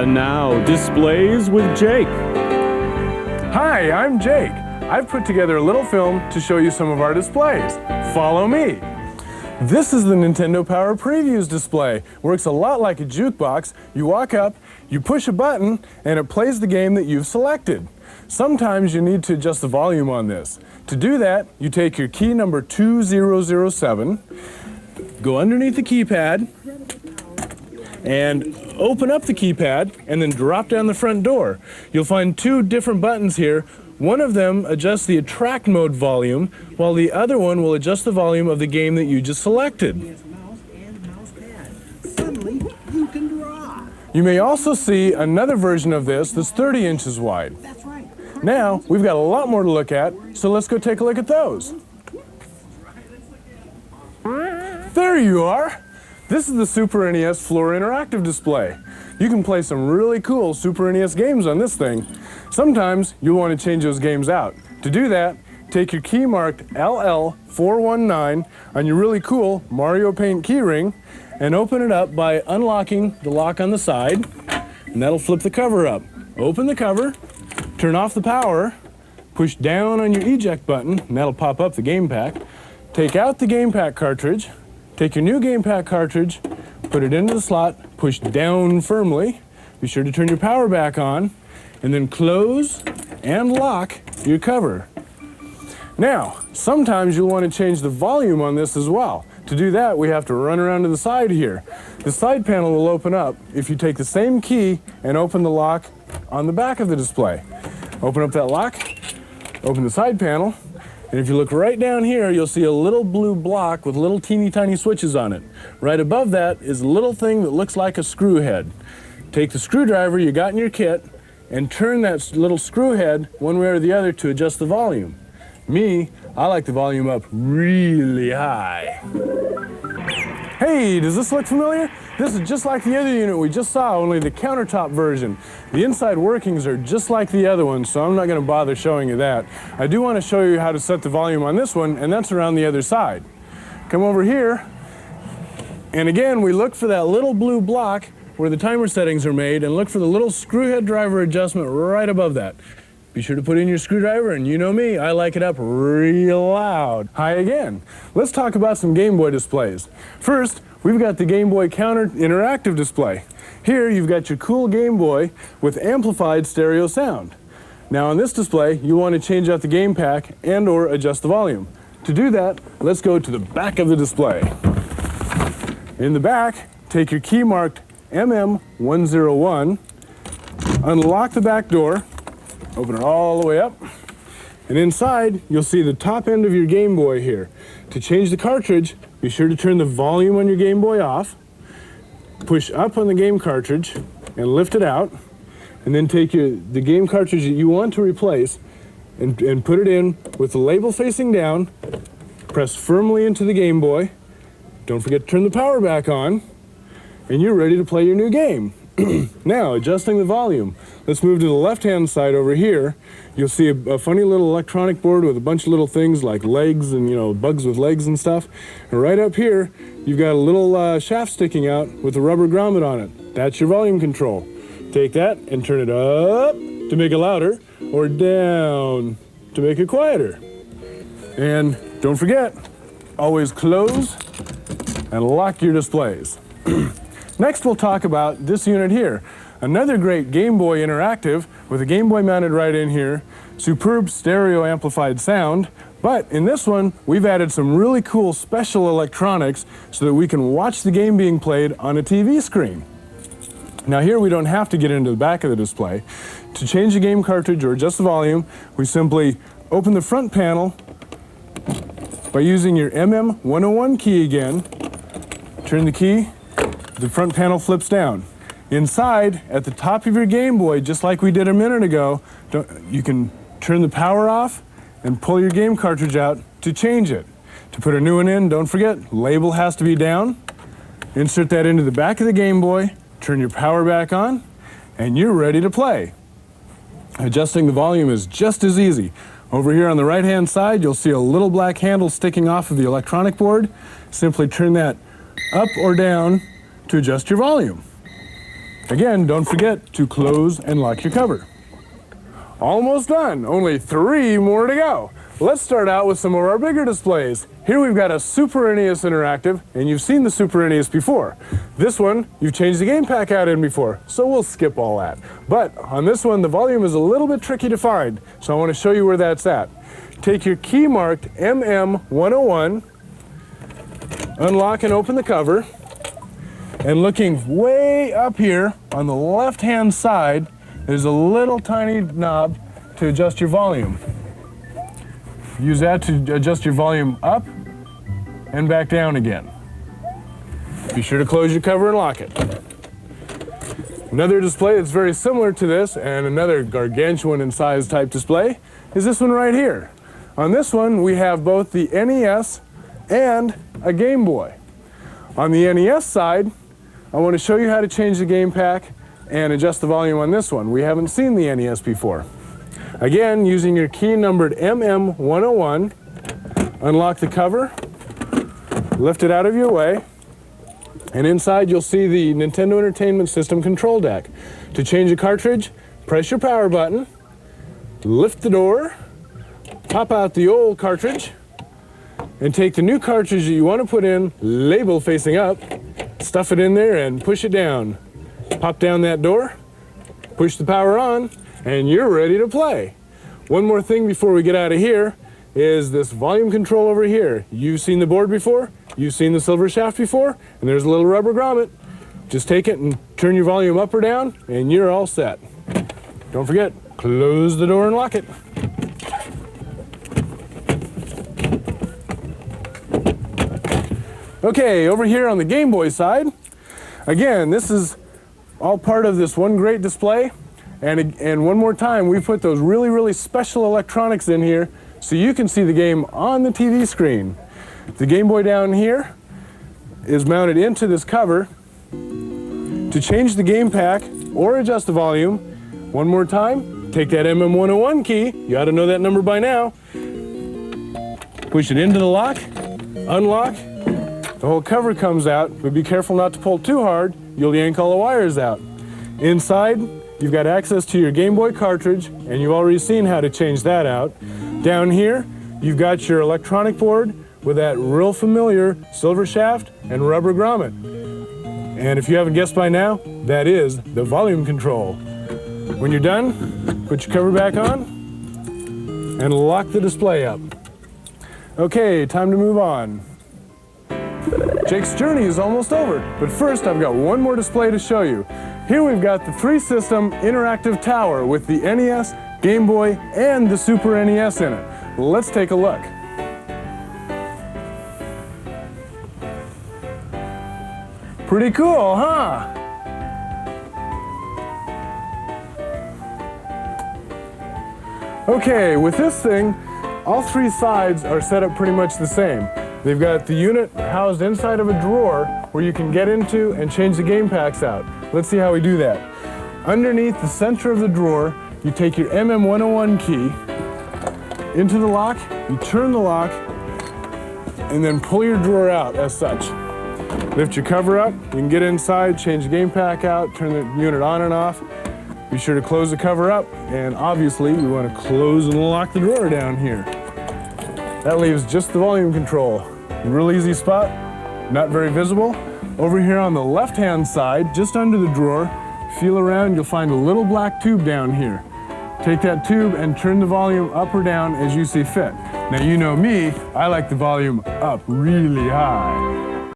And now, Displays with Jake. Hi, I'm Jake. I've put together a little film to show you some of our displays. Follow me. This is the Nintendo Power Previews display. Works a lot like a jukebox. You walk up, you push a button, and it plays the game that you've selected. Sometimes you need to adjust the volume on this. To do that, you take your key number 2007, go underneath the keypad, and open up the keypad, and then drop down the front door. You'll find two different buttons here. One of them adjusts the attract mode volume, while the other one will adjust the volume of the game that you just selected. Suddenly, you can draw. You may also see another version of this that's 30 inches wide. That's right. Now, we've got a lot more to look at, so let's go take a look at those. There you are! This is the Super NES Floor Interactive Display. You can play some really cool Super NES games on this thing. Sometimes you'll want to change those games out. To do that, take your key marked LL419 on your really cool Mario Paint keyring and open it up by unlocking the lock on the side, and that'll flip the cover up. Open the cover, turn off the power, push down on your eject button, and that'll pop up the game pack. Take out the game pack cartridge, take your new game pack cartridge, put it into the slot, push down firmly, be sure to turn your power back on, and then close and lock your cover. Now, sometimes you'll want to change the volume on this as well. To do that, we have to run around to the side here. The side panel will open up if you take the same key and open the lock on the back of the display. Open up that lock, open the side panel, and if you look right down here, you'll see a little blue block with little teeny tiny switches on it. Right above that is a little thing that looks like a screw head. Take the screwdriver you got in your kit and turn that little screw head one way or the other to adjust the volume. I like the volume up really high. Hey, does this look familiar? This is just like the other unit we just saw, only the countertop version. The inside workings are just like the other one, so I'm not going to bother showing you that. I do want to show you how to set the volume on this one, and that's around the other side. Come over here, and again, we look for that little blue block where the timer settings are made, and look for the little screw head driver adjustment right above that. Be sure to put in your screwdriver, and you know me, I like it up real loud. Hi again. Let's talk about some Game Boy displays. First, we've got the Game Boy Counter Interactive Display. Here, you've got your cool Game Boy with amplified stereo sound. Now on this display, you want to change out the game pack and or adjust the volume. To do that, let's go to the back of the display. In the back, take your key marked MM101, unlock the back door, open it all the way up, and inside you'll see the top end of your Game Boy here. To change the cartridge, be sure to turn the volume on your Game Boy off, push up on the game cartridge and lift it out, and then take the game cartridge that you want to replace and put it in with the label facing down, press firmly into the Game Boy, don't forget to turn the power back on, and you're ready to play your new game. Now, adjusting the volume. Let's move to the left-hand side over here. You'll see a funny little electronic board with a bunch of little things like legs and, bugs with legs and stuff. And right up here, you've got a little shaft sticking out with a rubber grommet on it. That's your volume control. Take that and turn it up to make it louder, or down to make it quieter. And don't forget, always close and lock your displays. Next, we'll talk about this unit here. Another great Game Boy Interactive with a Game Boy mounted right in here, superb stereo amplified sound, but in this one, we've added some really cool special electronics so that we can watch the game being played on a TV screen. Now here we don't have to get into the back of the display. To change the game cartridge or adjust the volume, we simply open the front panel by using your MM101 key again, turn the key, the front panel flips down. Inside, at the top of your Game Boy, just like we did a minute ago, you can turn the power off and pull your game cartridge out to change it. To put a new one in, don't forget, label has to be down. Insert that into the back of the Game Boy, turn your power back on, and you're ready to play. Adjusting the volume is just as easy. Over here on the right-hand side, you'll see a little black handle sticking off of the electronic board. Simply turn that up or down to adjust your volume. Again, don't forget to close and lock your cover. Almost done, only 3 more to go. Let's start out with some of our bigger displays. Here we've got a Super NES Interactive, and you've seen the Super NES before. This one, you've changed the game pack out in before, so we'll skip all that. But on this one, the volume is a little bit tricky to find, so I want to show you where that's at. Take your key marked MM101, unlock and open the cover, and looking way up here on the left-hand side, there's a little tiny knob to adjust your volume. Use that to adjust your volume up and back down again. Be sure to close your cover and lock it. Another display that's very similar to this, and another gargantuan in size type display, is this one right here. On this one, we have both the NES and a Game Boy. On the NES side, I want to show you how to change the game pack and adjust the volume on this one. We haven't seen the NES before. Again, using your key numbered MM101, unlock the cover, lift it out of your way, and inside you'll see the Nintendo Entertainment System control deck. To change a cartridge, press your power button, lift the door, pop out the old cartridge, and take the new cartridge that you want to put in, label facing up, stuff it in there and push it down. Pop down that door, push the power on, and you're ready to play. One more thing before we get out of here is this volume control over here. You've seen the board before, you've seen the silver shaft before, and there's a little rubber grommet. Just take it and turn your volume up or down, and you're all set. Don't forget, close the door and lock it. Okay, over here on the Game Boy side, again, this is all part of this one great display. And one more time, we put those really, really special electronics in here so you can see the game on the TV screen. The Game Boy down here is mounted into this cover. To change the game pack or adjust the volume, one more time, take that MM101 key, you ought to know that number by now, push it into the lock, unlock, the whole cover comes out, but be careful not to pull too hard, you'll yank all the wires out. Inside, you've got access to your Game Boy cartridge, and you've already seen how to change that out. Down here, you've got your electronic board with that real familiar silver shaft and rubber grommet. And if you haven't guessed by now, that is the volume control. When you're done, put your cover back on and lock the display up. Okay, time to move on. Jake's journey is almost over, but first I've got one more display to show you. Here we've got the 3-system interactive tower with the NES, Game Boy, and the Super NES in it. Let's take a look. Pretty cool, huh? Okay, with this thing, all 3 sides are set up pretty much the same. They've got the unit housed inside of a drawer where you can get into and change the game packs out. Let's see how we do that. Underneath the center of the drawer, you take your MM101 key into the lock, you turn the lock, and then pull your drawer out as such. Lift your cover up, you can get inside, change the game pack out, turn the unit on and off. Be sure to close the cover up, and obviously we want to close and lock the drawer down here. That leaves just the volume control. Real easy spot, not very visible. Over here on the left-hand side, just under the drawer, feel around, you'll find a little black tube down here. Take that tube and turn the volume up or down as you see fit. Now you know me, I like the volume up really high.